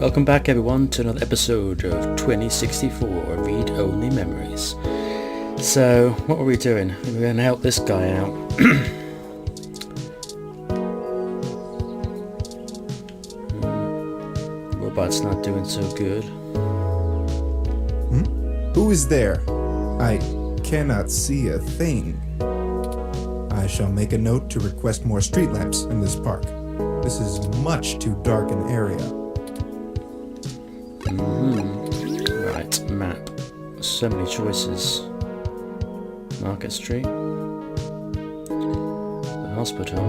Welcome back everyone to another episode of 2064 Read Only Memories. So, what were we doing? We were going to help this guy out. Robot's not doing so good. Who is there? I cannot see a thing. I shall make a note to request more street lamps in this park. This is much too dark an area. Right, map. So many choices. Market Street. The hospital.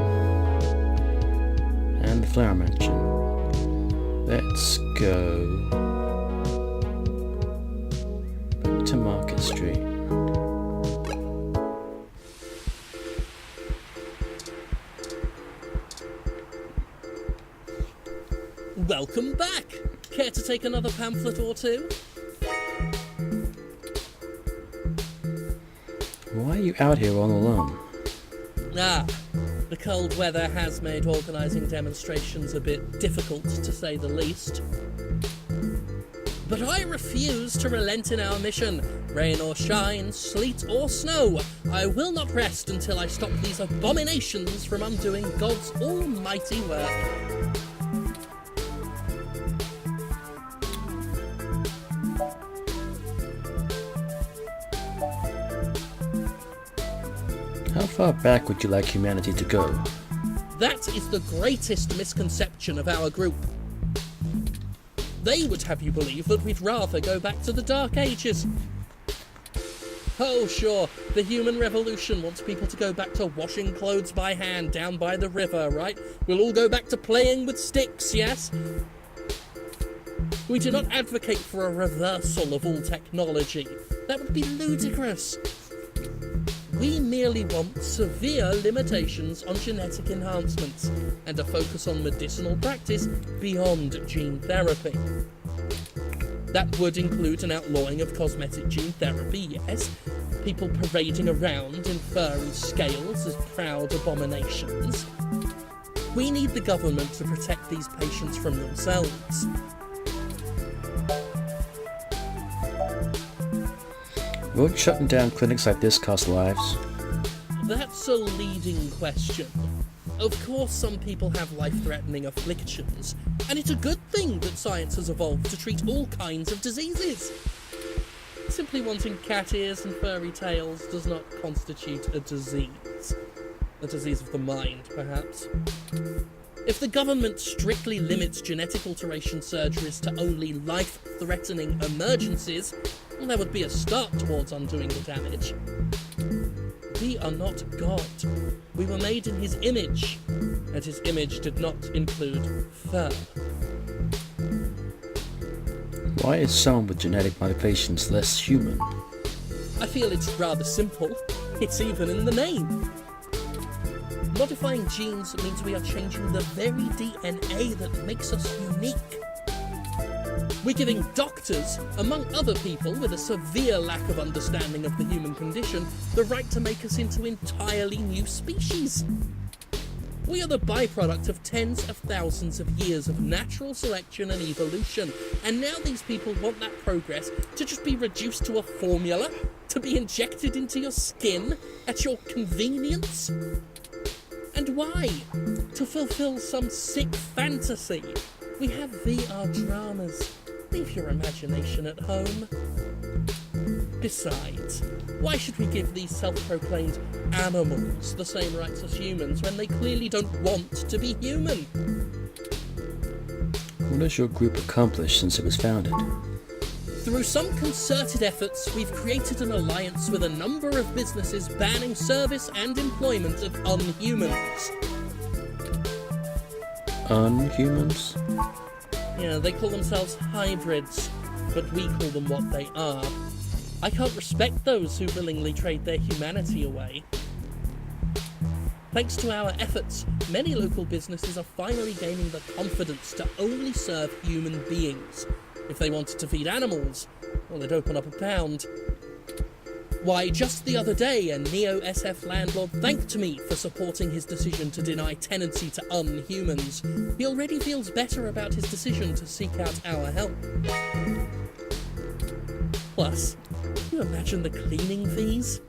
And the flower mansion. Let's go back to Market Street. Welcome back! Care to take another pamphlet or two? Why are you out here all alone? The cold weather has made organising demonstrations a bit difficult, to say the least. But I refuse to relent in our mission. Rain or shine, sleet or snow, I will not rest until I stop these abominations from undoing God's almighty work. How far back would you like humanity to go? That is the greatest misconception of our group. They would have you believe that we'd rather go back to the Dark Ages. Oh sure, the human revolution wants people to go back to washing clothes by hand down by the river, right? We'll all go back to playing with sticks, yes? We do not advocate for a reversal of all technology. That would be ludicrous. We merely want severe limitations on genetic enhancements and a focus on medicinal practice beyond gene therapy. That would include an outlawing of cosmetic gene therapy, yes, people parading around in furry scales as proud abominations. We need the government to protect these patients from themselves. Won't shutting down clinics like this cost lives? That's a leading question. Of course some people have life-threatening afflictions, and it's a good thing that science has evolved to treat all kinds of diseases. Simply wanting cat ears and furry tails does not constitute a disease. A disease of the mind, perhaps. If the government strictly limits genetic alteration surgeries to only life-threatening emergencies, well, that would be a start towards undoing the damage. We are not God. We were made in his image, and his image did not include fur. Why is someone with genetic modifications less human? I feel it's rather simple. It's even in the name. Modifying genes means we are changing the very DNA that makes us unique. We're giving doctors, among other people with a severe lack of understanding of the human condition, the right to make us into entirely new species. We are the byproduct of tens of thousands of years of natural selection and evolution, and now these people want that progress to just be reduced to a formula, to be injected into your skin at your convenience. And why? To fulfill some sick fantasy. We have VR dramas. Leave your imagination at home. Besides, why should we give these self-proclaimed animals the same rights as humans when they clearly don't want to be human? What has your group accomplished since it was founded? Through some concerted efforts, we've created an alliance with a number of businesses banning service and employment of unhumans. Unhumans? Yeah, they call themselves hybrids, but we call them what they are. I can't respect those who willingly trade their humanity away. Thanks to our efforts, many local businesses are finally gaining the confidence to only serve human beings. If they wanted to feed animals, well, they'd open up a pound. Why, just the other day, a Neo-SF landlord thanked me for supporting his decision to deny tenancy to unhumans. He already feels better about his decision to seek out our help. Plus, can you imagine the cleaning fees?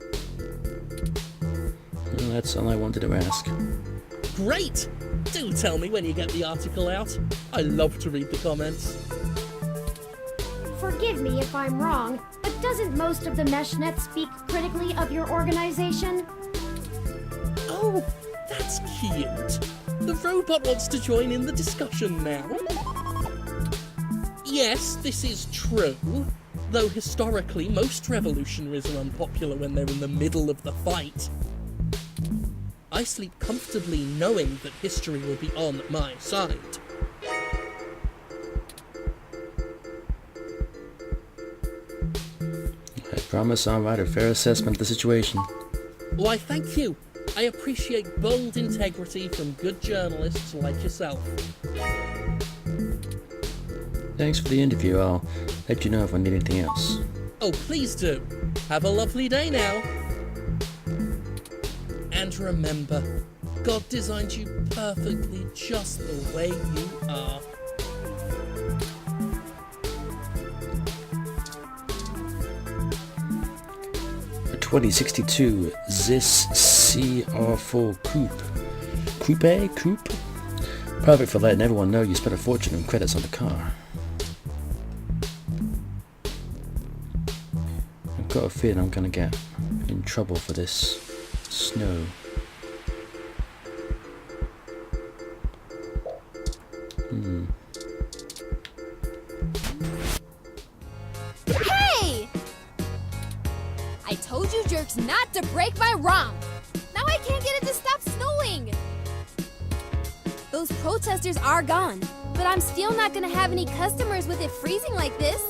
Well, that's all I wanted to ask. Great! Do tell me when you get the article out. I love to read the comments. Forgive me if I'm wrong, but doesn't most of the MeshNet speak critically of your organization? Oh, that's cute. The robot wants to join in the discussion now. Yes, this is true. Though historically, most revolutionaries are unpopular when they're in the middle of the fight. I sleep comfortably knowing that history will be on my side. I promise I'll write a fair assessment of the situation. Why, thank you. I appreciate bold integrity from good journalists like yourself. Thanks for the interview. I'll let you know if I need anything else. Oh, please do. Have a lovely day now. And remember, God designed you perfectly just the way you are. A 2062 ZIS CR4 Coupe? Perfect for letting everyone know you spent a fortune on credits on the car. I've got a feeling I'm gonna get in trouble for this snow. Hey! I told you jerks not to break my ROM. Now I can't get it to stop snowing. Those protesters are gone, but I'm still not gonna have any customers with it freezing like this.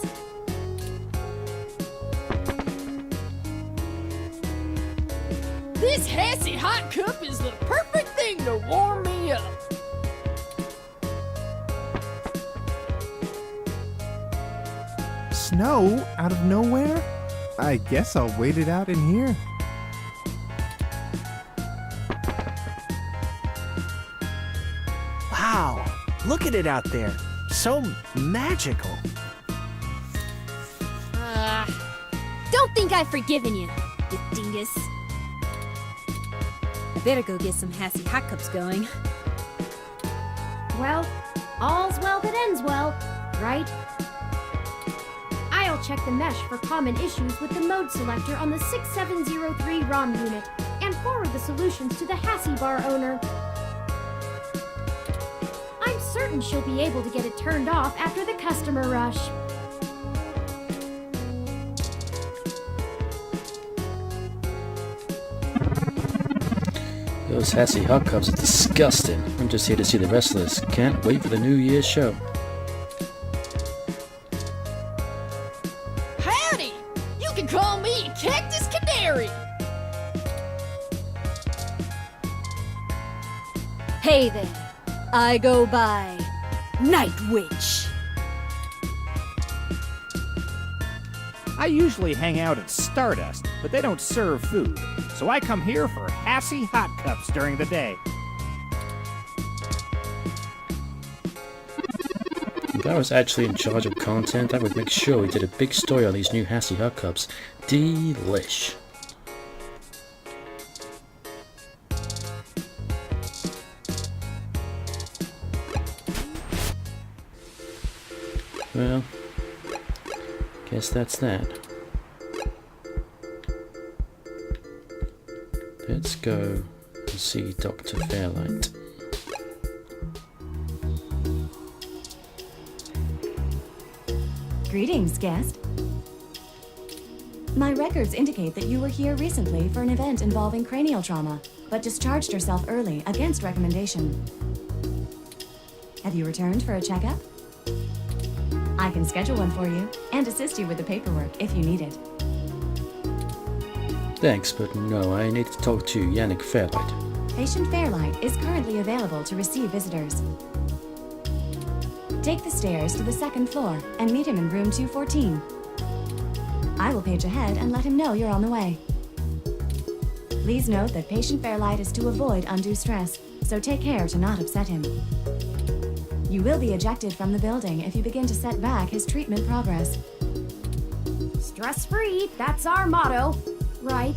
This Hassy hot cup is the perfect thing to warm me up. Snow out of nowhere? I guess I'll wait it out in here. Wow, look at it out there. So magical. Don't think I've forgiven you, you dingus. I better go get some Hassy hot cups going. Well, all's well that ends well, right? I'll check the mesh for common issues with the mode selector on the 6703 ROM unit and forward the solutions to the Hassy bar owner. I'm certain she'll be able to get it turned off after the customer rush. Those Hassy hot cups are disgusting. I'm just here to see the rest of this. Can't wait for the New Year's show. Howdy! You can call me Cactus Canary. Hey there, I go by Night Witch. I usually hang out at Stardust, but they don't serve food, so I come here for Hassy hot cups during the day. If I was actually in charge of content, I would make sure we did a big story on these new Hassy hot cups. Delish. Well, guess that's that. Let's go and see Dr. Fairlight. Greetings, guest. My records indicate that you were here recently for an event involving cranial trauma, but discharged yourself early against recommendation. Have you returned for a checkup? I can schedule one for you and assist you with the paperwork if you need it. Thanks, but no, I need to talk to Yannick Fairlight. Patient Fairlight is currently available to receive visitors. Take the stairs to the second floor and meet him in room 214. I will page ahead and let him know you're on the way. Please note that patient Fairlight is to avoid undue stress, so take care to not upset him. You will be ejected from the building if you begin to set back his treatment progress. Stress-free, that's our motto. Right?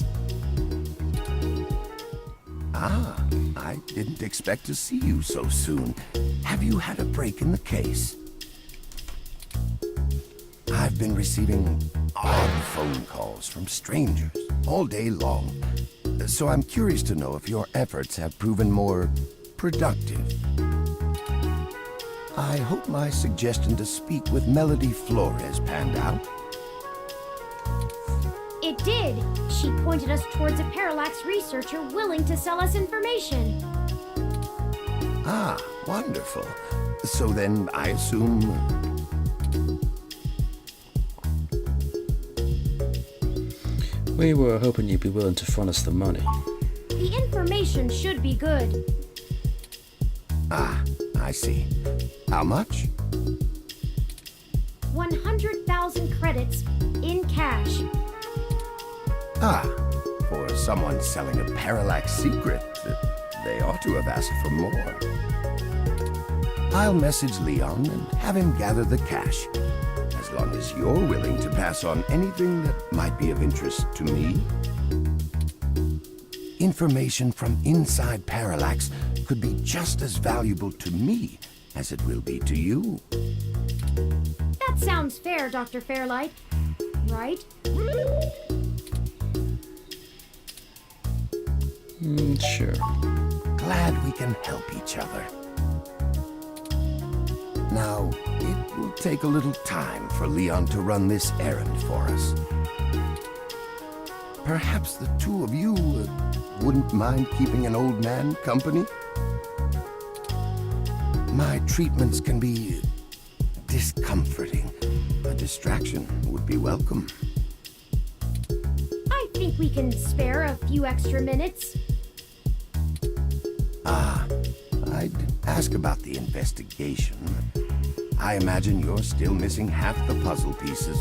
Ah, I didn't expect to see you so soon. Have you had a break in the case? I've been receiving odd phone calls from strangers all day long, so I'm curious to know if your efforts have proven more productive. I hope my suggestion to speak with Melody Flores panned out. It did. She pointed us towards a parallax researcher willing to sell us information. Ah, wonderful. So then I assume... We were hoping you'd be willing to front us the money. The information should be good. Ah, I see. How much? 100,000 credits in cash. Ah, for someone selling a parallax secret, they ought to have asked for more. I'll message Leon and have him gather the cash, as long as you're willing to pass on anything that might be of interest to me. Information from inside Parallax could be just as valuable to me as it will be to you. That sounds fair, Dr. Fairlight. Right? Sure. Glad we can help each other. Now, it will take a little time for Leon to run this errand for us. Perhaps the two of you wouldn't mind keeping an old man company? My treatments can be discomforting. A distraction would be welcome. I think we can spare a few extra minutes. Ah, I'd ask about the investigation. I imagine you're still missing half the puzzle pieces.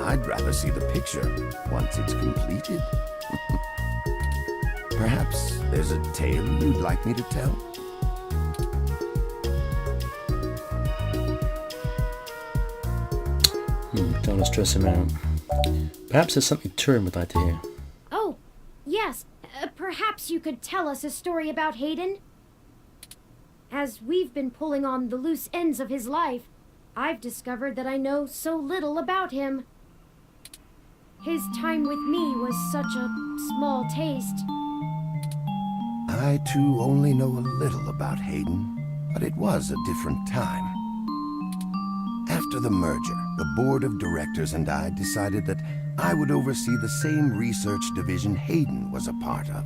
I'd rather see the picture once it's completed. Perhaps there's a tale you'd like me to tell? Don't want to stress him out. Perhaps there's something Turin would like to hear. Oh, yes. Perhaps you could tell us a story about Hayden? As we've been pulling on the loose ends of his life, I've discovered that I know so little about him. His time with me was such a small taste. I, too, only know a little about Hayden, but it was a different time. After the merger, the board of directors and I decided that I would oversee the same research division Hayden was a part of.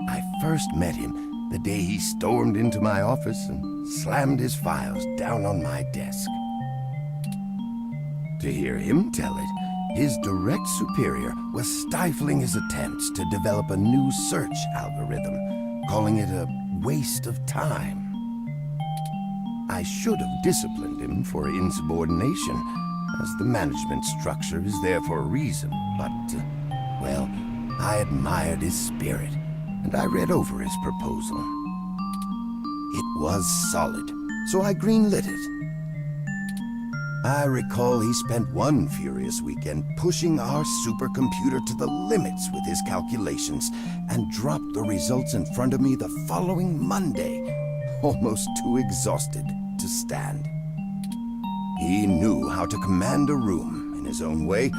I first met him the day he stormed into my office and slammed his files down on my desk. To hear him tell it, his direct superior was stifling his attempts to develop a new search algorithm, calling it a waste of time. I should have disciplined him for insubordination, as the management structure is there for a reason, but, well, I admired his spirit, and I read over his proposal. It was solid, so I greenlit it. I recall he spent one furious weekend pushing our supercomputer to the limits with his calculations and dropped the results in front of me the following Monday, almost too exhausted to stand. He knew how to command a room in his own way,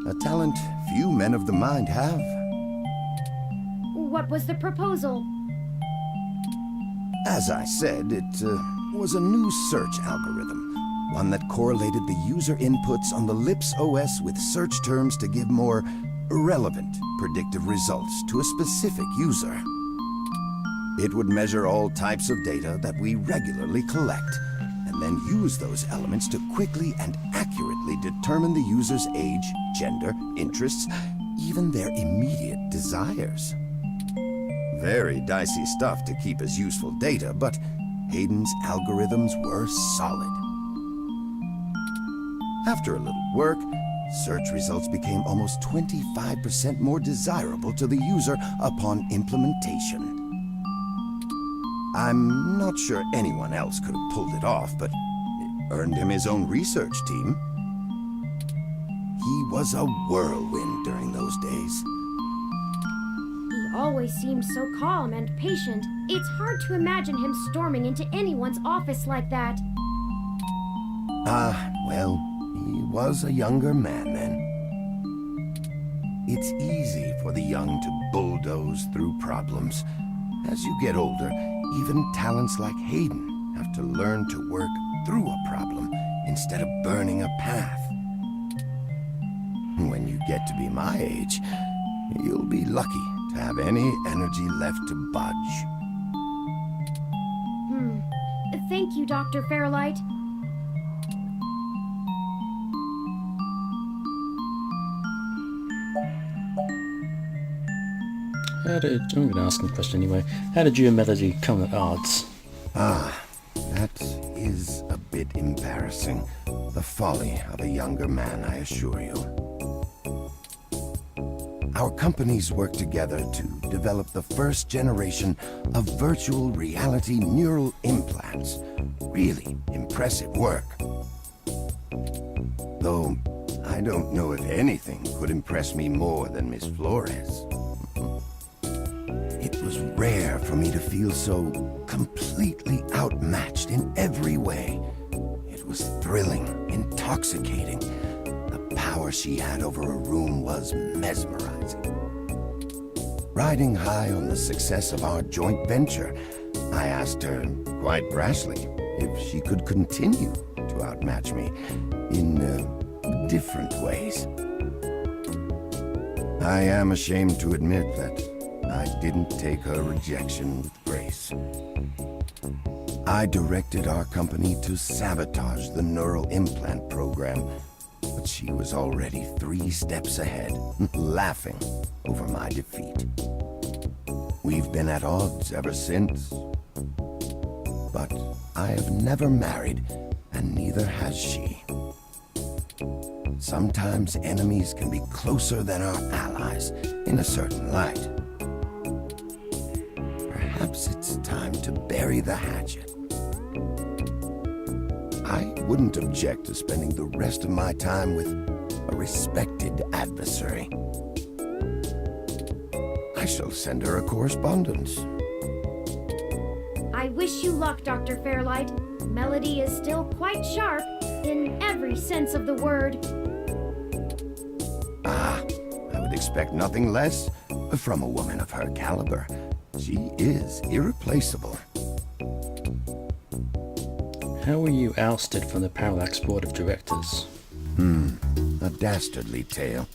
a talent few men of the mind have. What was the proposal? As I said, it was a new search algorithm, one that correlated the user inputs on the LIPS OS with search terms to give more relevant predictive results to a specific user. It would measure all types of data that we regularly collect, and then use those elements to quickly and accurately determine the user's age, gender, interests, even their immediate desires. Very dicey stuff to keep as useful data, but Hayden's algorithms were solid. After a little work, search results became almost 25% more desirable to the user upon implementation. I'm not sure anyone else could have pulled it off, but it earned him his own research team. He was a whirlwind during those days. He always seemed so calm and patient. It's hard to imagine him storming into anyone's office like that. Well, he was a younger man then. It's easy for the young to bulldoze through problems. As you get older, even talents like Hayden have to learn to work through a problem instead of burning a path. When you get to be my age, you'll be lucky to have any energy left to budge. Thank you, Dr. Fairlight. I'm going to ask him a question anyway. How did you and Melody come at odds? That is a bit embarrassing. The folly of a younger man, I assure you. Our companies worked together to develop the first generation of virtual reality neural implants. Really impressive work. Though, I don't know if anything could impress me more than Miss Flores. It was rare for me to feel so completely outmatched in every way. It was thrilling, intoxicating. The power she had over a room was mesmerizing. Riding high on the success of our joint venture, I asked her, quite brashly, if she could continue to outmatch me in different ways. I am ashamed to admit that I didn't take her rejection with grace. I directed our company to sabotage the neural implant program, but she was already 3 steps ahead, laughing over my defeat. We've been at odds ever since. But I have never married, and neither has she. Sometimes enemies can be closer than our allies in a certain light. Perhaps it's time to bury the hatchet. I wouldn't object to spending the rest of my time with a respected adversary. I shall send her a correspondence. I wish you luck, Dr. Fairlight. Melody is still quite sharp, in every sense of the word. I would expect nothing less from a woman of her caliber. She is irreplaceable. How were you ousted from the Parallax Board of Directors? A dastardly tale.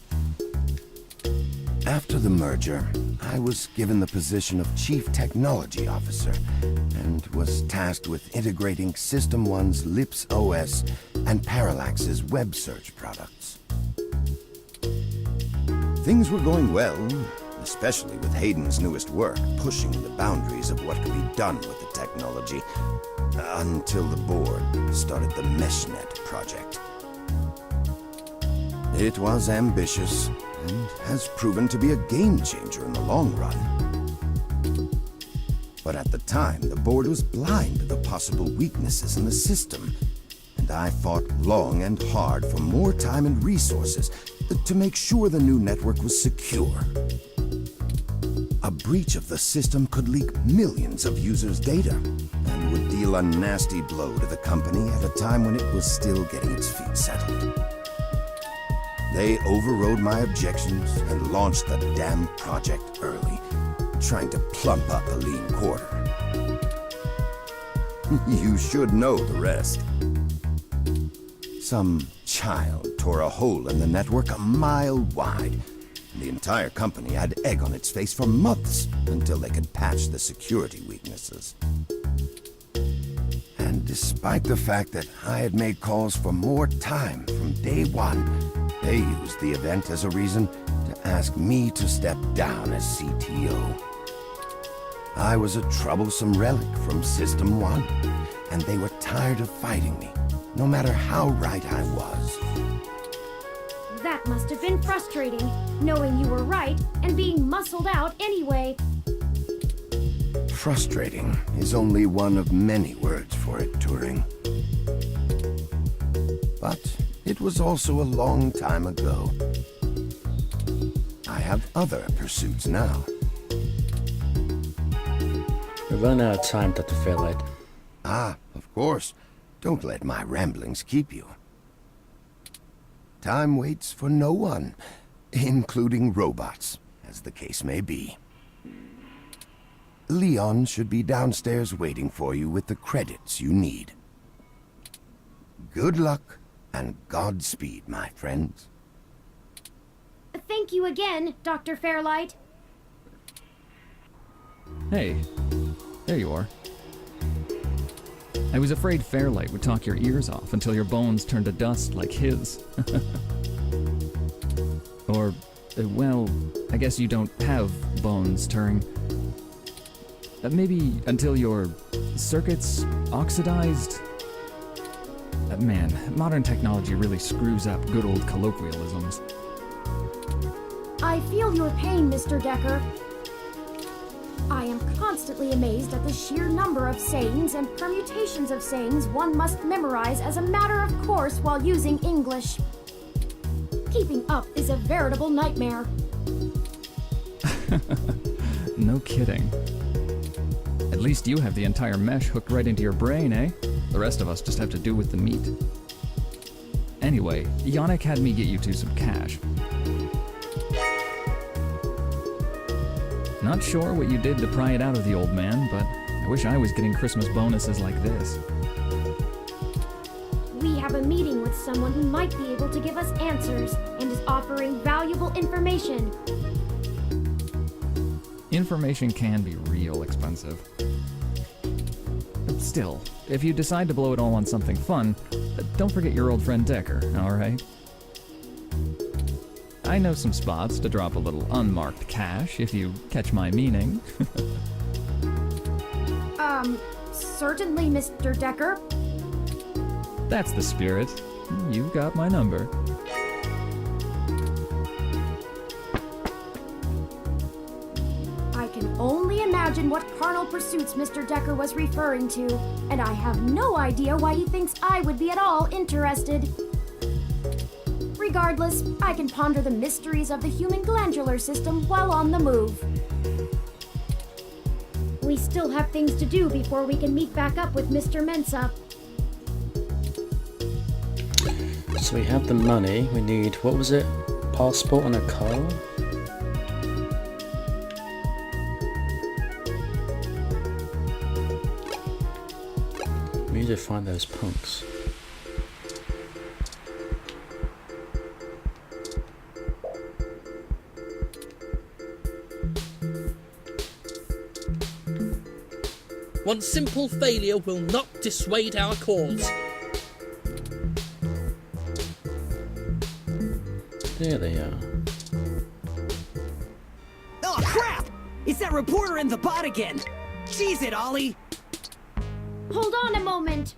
After the merger, I was given the position of Chief Technology Officer and was tasked with integrating System 1's Lips OS and Parallax's web search products. Things were going well, especially with Hayden's newest work, pushing the boundaries of what could be done with the technology, until the board started the MeshNet project. It was ambitious, and has proven to be a game changer in the long run. But at the time, the board was blind to the possible weaknesses in the system, and I fought long and hard for more time and resources to make sure the new network was secure. A breach of the system could leak millions of users' data, and would deal a nasty blow to the company at a time when it was still getting its feet settled. They overrode my objections and launched the damn project early, trying to plump up a lean quarter. You should know the rest. Some child tore a hole in the network a mile wide, and the entire company had egg on its face for months until they could patch the security weaknesses. And despite the fact that I had made calls for more time from day one, they used the event as a reason to ask me to step down as CTO. I was a troublesome relic from System 1, and they were tired of fighting me, no matter how right I was. That must have been frustrating, knowing you were right and being muscled out anyway. Frustrating is only one of many words for it, Turing. But it was also a long time ago. I have other pursuits now. We're running out of time, Dr. Fairlight. Ah, of course. Don't let my ramblings keep you. Time waits for no one, including robots, as the case may be. Leon should be downstairs waiting for you with the credits you need. Good luck and Godspeed, my friends. Thank you again, Dr. Fairlight. Hey, there you are. I was afraid Fairlight would talk your ears off until your bones turned to dust like his. Or, well, I guess you don't have bones, Turing. Maybe until your circuits oxidized? Man, modern technology really screws up good old colloquialisms. I feel your pain, Mr. Decker. I am constantly amazed at the sheer number of sayings and permutations of sayings one must memorize as a matter of course while using English. Keeping up is a veritable nightmare. No kidding. At least you have the entire mesh hooked right into your brain, eh? The rest of us just have to do with the meat. Anyway, Yannick had me get you two some cash. Not sure what you did to pry it out of the old man, but I wish I was getting Christmas bonuses like this. We have a meeting with someone who might be able to give us answers and is offering valuable information. Information can be real expensive. But still, if you decide to blow it all on something fun, don't forget your old friend Decker, alright? I know some spots to drop a little unmarked cash, if you catch my meaning. Certainly, Mr. Decker. That's the spirit. You've got my number. I can only imagine what carnal pursuits Mr. Decker was referring to, and I have no idea why he thinks I would be at all interested. Regardless, I can ponder the mysteries of the human glandular system while on the move. We still have things to do before we can meet back up with Mr. Mensa. So we have the money. We need, what was it? Passport and a car? We need to find those punks. One simple failure will not dissuade our cause. There they are. Oh, crap! It's that reporter in the bot again! Cheese it, Ollie! Hold on a moment.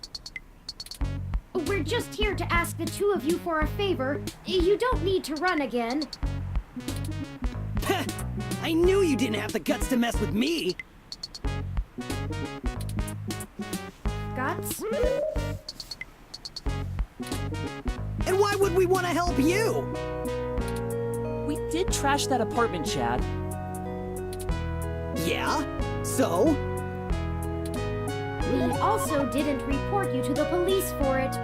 We're just here to ask the two of you for a favor. You don't need to run again. I knew you didn't have the guts to mess with me! Guts? And why would we want to help you? We did trash that apartment, Chad. Yeah? So? We also didn't report you to the police for it.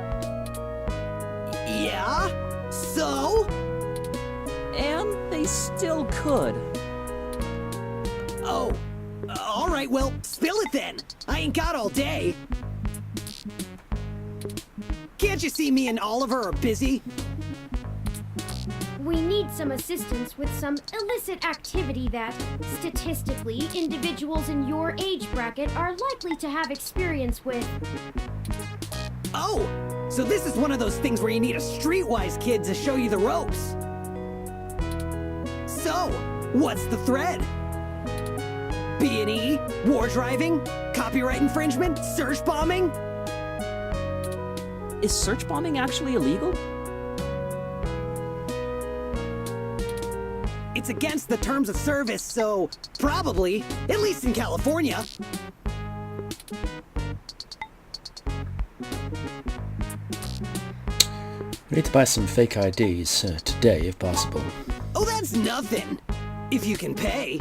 Yeah? So? And they still could. Oh. Alright, well, spill it then. I ain't got all day. Can't you see me and Oliver are busy? We need some assistance with some illicit activity that, statistically, individuals in your age bracket are likely to have experience with. Oh! So this is one of those things where you need a streetwise kid to show you the ropes. So, what's the thread? B&E? War driving? Copyright infringement? Search bombing? Is search bombing actually illegal? It's against the terms of service, so probably, at least in California. We need to buy some fake IDs today, if possible. Oh, that's nothing. If you can pay.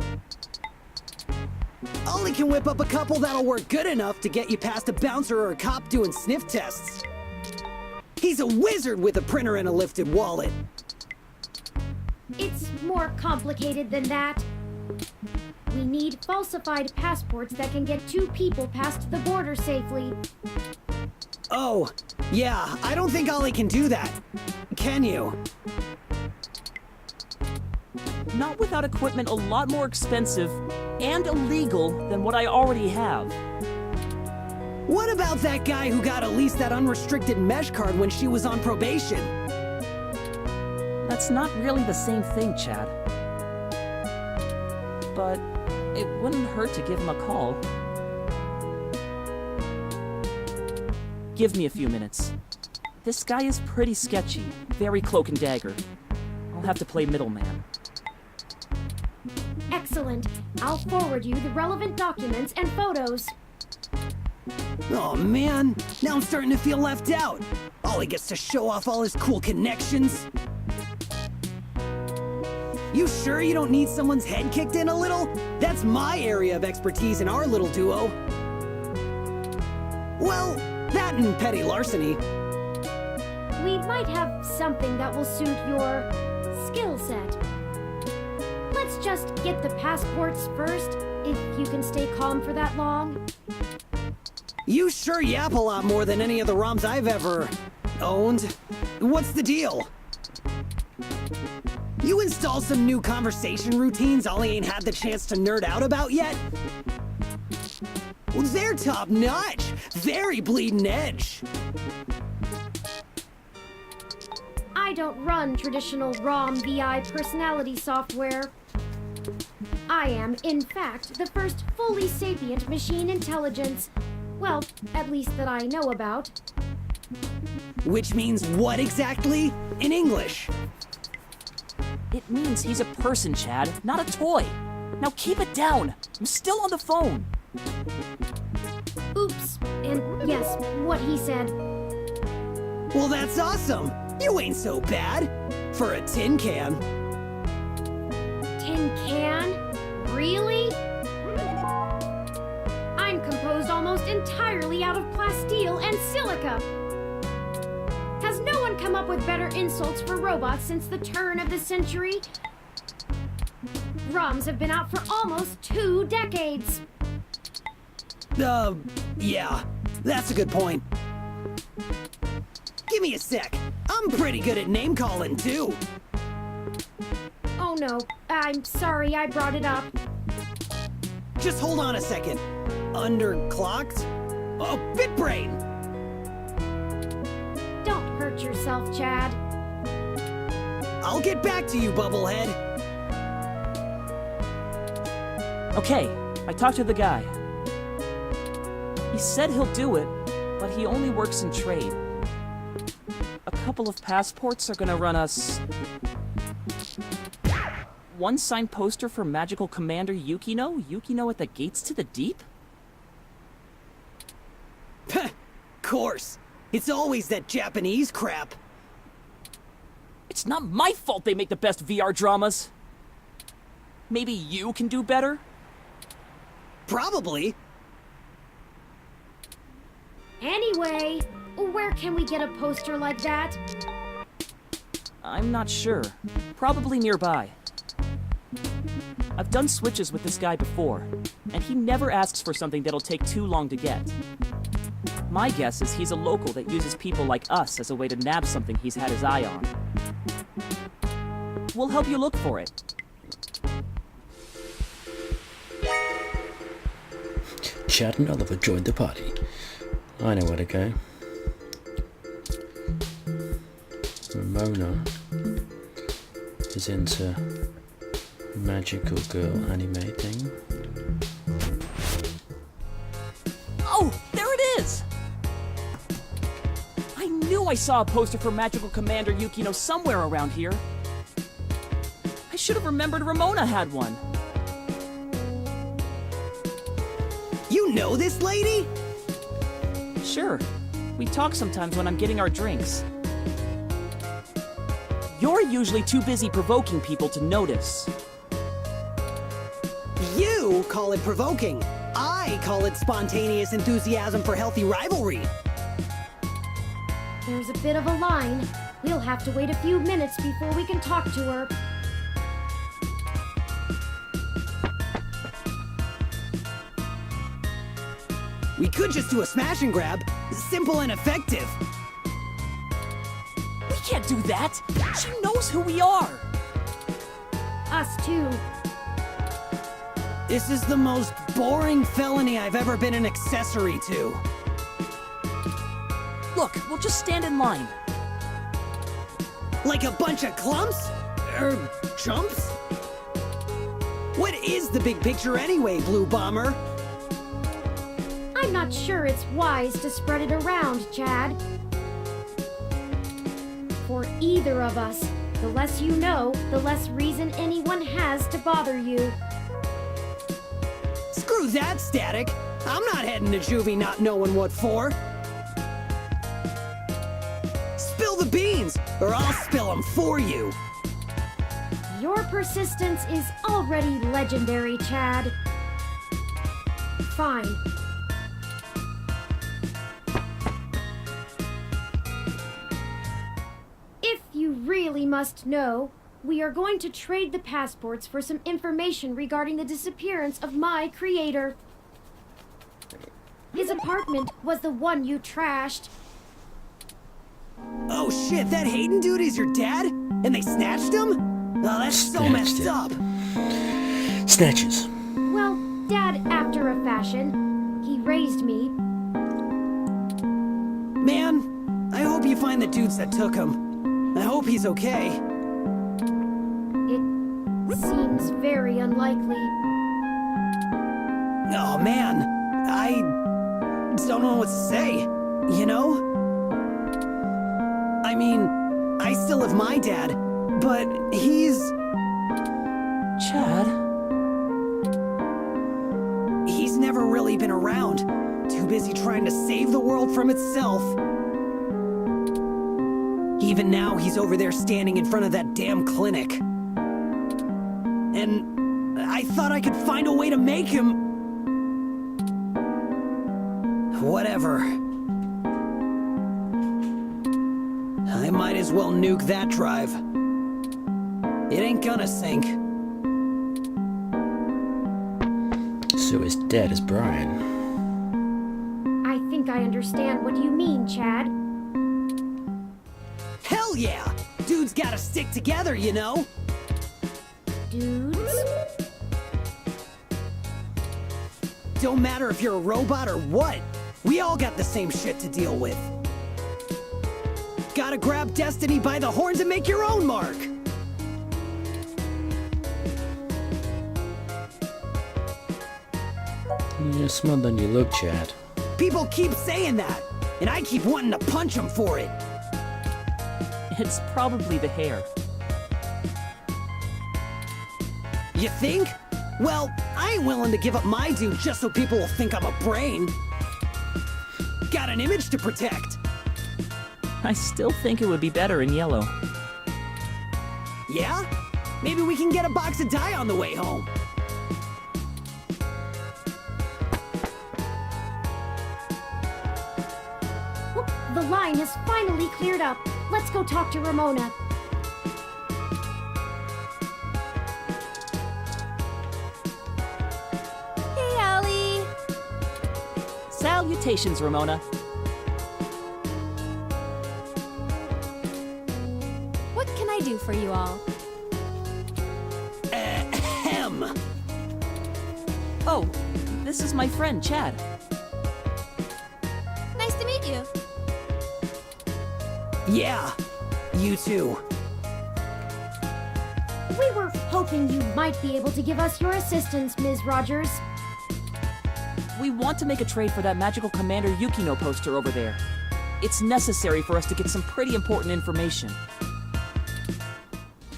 Ollie can whip up a couple that'll work good enough to get you past a bouncer or a cop doing sniff tests. He's a wizard with a printer and a lifted wallet. It's more complicated than that. We need falsified passports that can get 2 people past the border safely. Oh, yeah, I don't think Ollie can do that. Can you? Not without equipment a lot more expensive and illegal than what I already have. What about that guy who got Elise that unrestricted mesh card when she was on probation? That's not really the same thing, Chad. But it wouldn't hurt to give him a call. Give me a few minutes. This guy is pretty sketchy, very cloak and dagger. I'll have to play middleman. Excellent. I'll forward you the relevant documents and photos. Oh man, now I'm starting to feel left out. Ollie gets to show off all his cool connections. You sure you don't need someone's head kicked in a little? That's my area of expertise in our little duo. Well, that and petty larceny. We might have something that will suit your skill set. Let's just get the passports first, if you can stay calm for that long. You sure yap a lot more than any of the ROMs I've ever owned. What's the deal? You install some new conversation routines Ollie ain't had the chance to nerd out about yet? Well, they're top notch. Very bleeding edge. I don't run traditional ROM VI personality software. I am, in fact, the first fully sapient machine intelligence. Well, at least that I know about. Which means what exactly? In English? It means he's a person, Chad, not a toy. Now keep it down. I'm still on the phone. Oops. And yes, what he said. Well, that's awesome. You ain't so bad. For a tin can. Tin can? Really? I'm composed almost entirely out of plasteel and silica. Has no one come up with better insults for robots since the turn of the century? ROMs have been out for almost 2 decades. Yeah, that's a good point. Give me a sec. I'm pretty good at name calling, too. Oh no, I'm sorry I brought it up. Just hold on a second. Underclocked? Oh, BitBrain! Don't hurt yourself, Chad. I'll get back to you, Bubblehead. Okay, I talked to the guy. He said he'll do it, but he only works in trade. A couple of passports are gonna run us... 1 signed poster for Magical Commander Yukino? Yukino at the Gates to the Deep? Course. It's always that Japanese crap. It's not my fault they make the best VR dramas. Maybe you can do better? Probably. Anyway, where can we get a poster like that? I'm not sure. Probably nearby. I've done switches with this guy before, and he never asks for something that'll take too long to get. My guess is he's a local that uses people like us as a way to nab something he's had his eye on. We'll help you look for it. Chad and Oliver joined the party. I know where to go. Ramona is into magical girl anime thing. Oh, there it is! I knew I saw a poster for Magical Commander Yukino somewhere around here. I should have remembered Ramona had one. You know this lady? Sure. We talk sometimes when I'm getting our drinks. You're usually too busy provoking people to notice. You call it provoking. I call it spontaneous enthusiasm for healthy rivalry. There's a bit of a line. We'll have to wait a few minutes before we can talk to her. We could just do a smash and grab. Simple and effective. We can't do that! She knows who we are! Us too. This is the most boring felony I've ever been an accessory to. Look, we'll just stand in line. Like a bunch of clumps? Chumps? What is the big picture anyway, Blue Bomber? I'm not sure it's wise to spread it around, Chad. For either of us, the less you know, the less reason anyone has to bother you. Screw that, Static. I'm not heading to juvie not knowing what for. Spill the beans, or I'll spill them for you. Your persistence is already legendary, Chad. Fine. If you really must know, we are going to trade the passports for some information regarding the disappearance of my creator. His apartment was the one you trashed. Oh shit, that Hayden dude is your dad? And they snatched him? Oh, that's so messed up. Snatches. Well, Dad, after a fashion, he raised me. Man, I hope you find the dudes that took him. I hope he's okay. It seems very unlikely. Oh man, I don't know what to say, you know? I mean, I still have my dad, but he's... Chad? He's never really been around. Too busy trying to save the world from itself. Even now, he's over there standing in front of that damn clinic. And I thought I could find a way to make him... Whatever. I might as well nuke that drive. It ain't gonna sink. So his dad is Brian. I think I understand what you mean, Chad. Hell yeah! Dudes gotta stick together, you know? Dudes? Don't matter if you're a robot or what. We all got the same shit to deal with. Gotta grab destiny by the horns and make your own mark. You're smarter than you look, Chad. People keep saying that, and I keep wanting to punch them for it. It's probably the hair. You think? Well, I ain't willing to give up my dude just so people will think I'm a brain. Got an image to protect. I still think it would be better in yellow. Yeah? Maybe we can get a box of dye on the way home. The line has finally cleared up. Let's go talk to Ramona. Hey, Allie! Salutations, Ramona. What can I do for you all? Ahem. Oh, this is my friend, Chad. Nice to meet you. Yeah, you too. We were hoping you might be able to give us your assistance, Ms. Rogers. We want to make a trade for that magical Commander Yukino poster over there. It's necessary for us to get some pretty important information.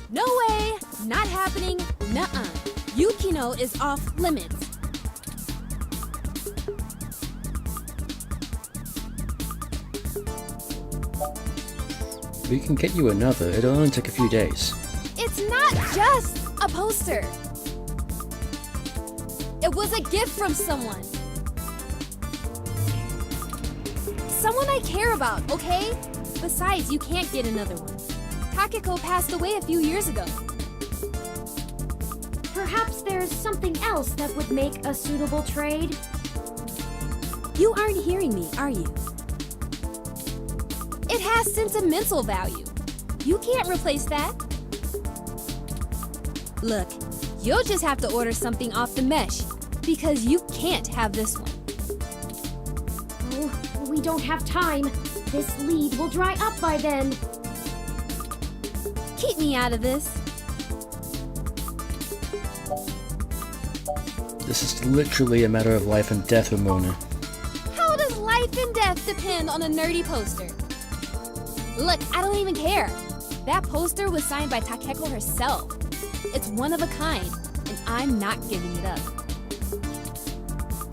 No way! Not happening. Nuh-uh. Yukino is off limits. We can get you another. It'll only take a few days. It's not just a poster. It was a gift from someone. Someone I care about, okay? Besides, you can't get another one. Takeko passed away a few years ago. Perhaps there's something else that would make a suitable trade? You aren't hearing me, are you? It has sentimental value. You can't replace that. Look, you'll just have to order something off the mesh, because you can't have this one. Oh, we don't have time. This lead will dry up by then. Keep me out of this. This is literally a matter of life and death, Ramona. How does life and death depend on a nerdy poster? Look, I don't even care. That poster was signed by Takeko herself. It's one of a kind, and I'm not giving it up.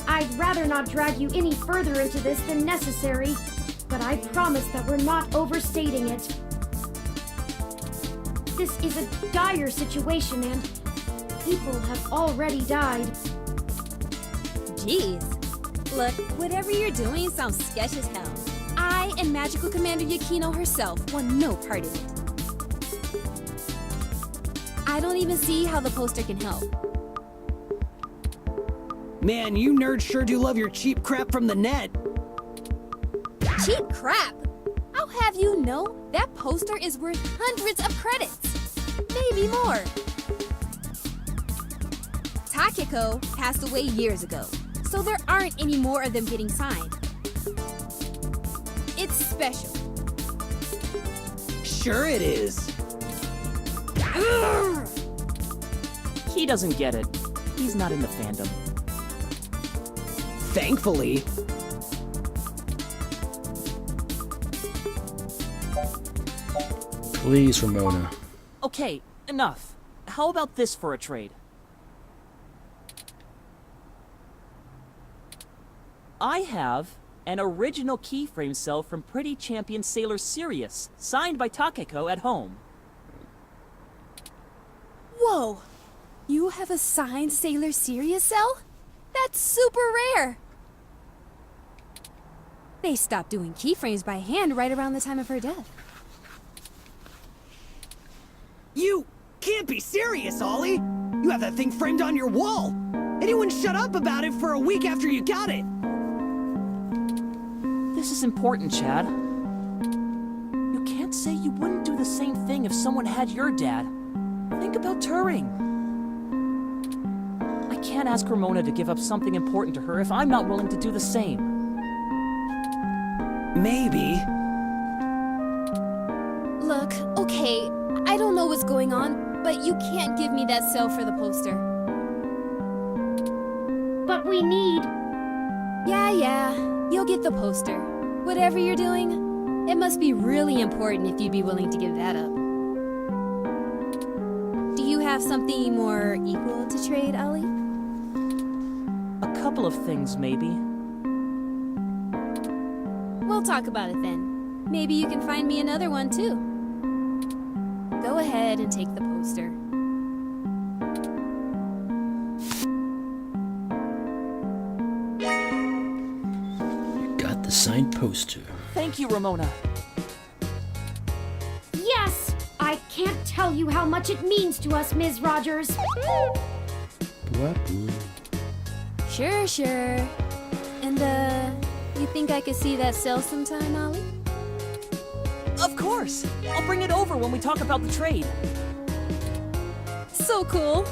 I'd rather not drag you any further into this than necessary, but I promise that we're not overstating it. This is a dire situation, and people have already died. Jeez. Look, whatever you're doing sounds sketch as hell. I and Magical Commander Yukino herself want no part of it. I don't even see how the poster can help. Man, you nerds sure do love your cheap crap from the net. Cheap crap! I'll have you know that poster is worth hundreds of credits. Maybe more. Takeko passed away years ago, so there aren't any more of them getting signed. It's special. Sure it is. He doesn't get it. He's not in the fandom. Thankfully. Please, Ramona. Okay, enough. How about this for a trade? I have an original keyframe cell from Pretty Champion Sailor Sirius, signed by Takeko at home. Whoa! You have a signed Sailor Sirius cell? That's super rare! They stopped doing keyframes by hand right around the time of her death. You can't be serious, Ollie! You have that thing framed on your wall! And you wouldn't shut up about it for a week after you got it! This is important, Chad. You can't say you wouldn't do the same thing if someone had your dad. Think about Turing. I can't ask Ramona to give up something important to her if I'm not willing to do the same. Maybe. Look, okay, I don't know what's going on, but you can't give me that cell for the poster. But we need... Yeah, you'll get the poster. Whatever you're doing, it must be really important if you'd be willing to give that up. Do you have something more equal to trade, Ollie? A couple of things, maybe. We'll talk about it then. Maybe you can find me another one, too. Go ahead and take the poster. Got the signed poster. Thank you, Ramona. Yes! I can't tell you how much it means to us, Ms. Rogers. Sure. And, you think I could see that cell sometime, Ollie? Of course! I'll bring it over when we talk about the trade. So cool!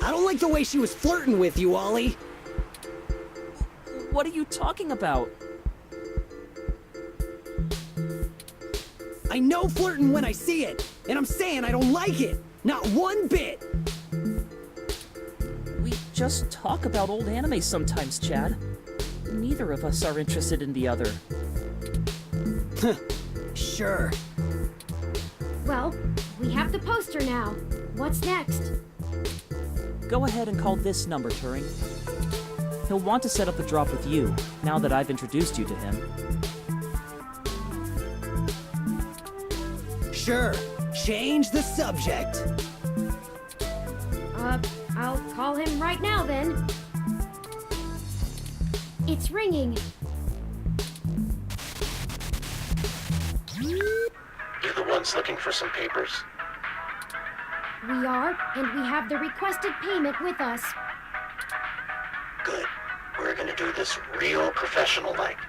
I don't like the way she was flirting with you, Ollie. What are you talking about? I know flirting when I see it, And I'm saying I don't like it. Not one bit. We just talk about old anime sometimes, Chad. Neither of us are interested in the other. Sure. Well, we have the poster now. What's next? Go ahead and call this number, Turing. He'll want to set up the drop with you, now that I've introduced you to him. Sure. Change the subject. I'll call him right now then. It's ringing. You the ones looking for some papers? We are, and we have the requested payment with us. Good. We're gonna do this real professional-like.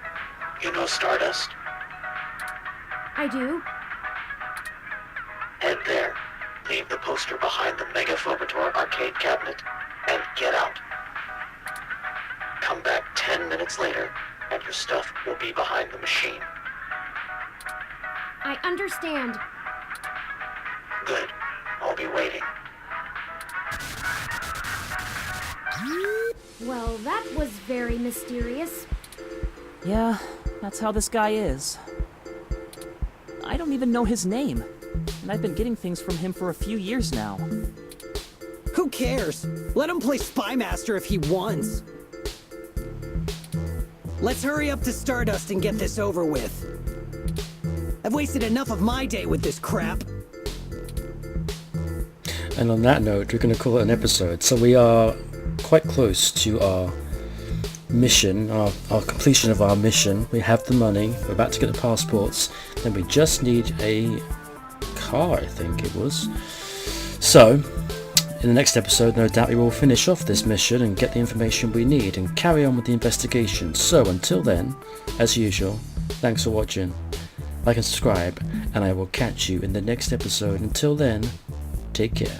You know Stardust? I do. Head there. Leave the poster behind the Mega Fobator arcade cabinet, and get out. Come back 10 minutes later, and your stuff will be behind the machine. I understand. Good. I'll be waiting. Well, that was very mysterious. Yeah, that's how this guy is. I don't even know his name, and I've been getting things from him for a few years now. Who cares? Let him play Spy Master if he wants. Let's hurry up to Stardust and get this over with. I've wasted enough of my day with this crap. And on that note, we're going to call it an episode. So we are quite close to our mission, our completion of our mission. We have the money, we're about to get the passports, then we just need a car, I think it was. So, in the next episode, no doubt we will finish off this mission and get the information we need and carry on with the investigation. So until then, as usual, thanks for watching, like and subscribe, and I will catch you in the next episode. Until then, take care.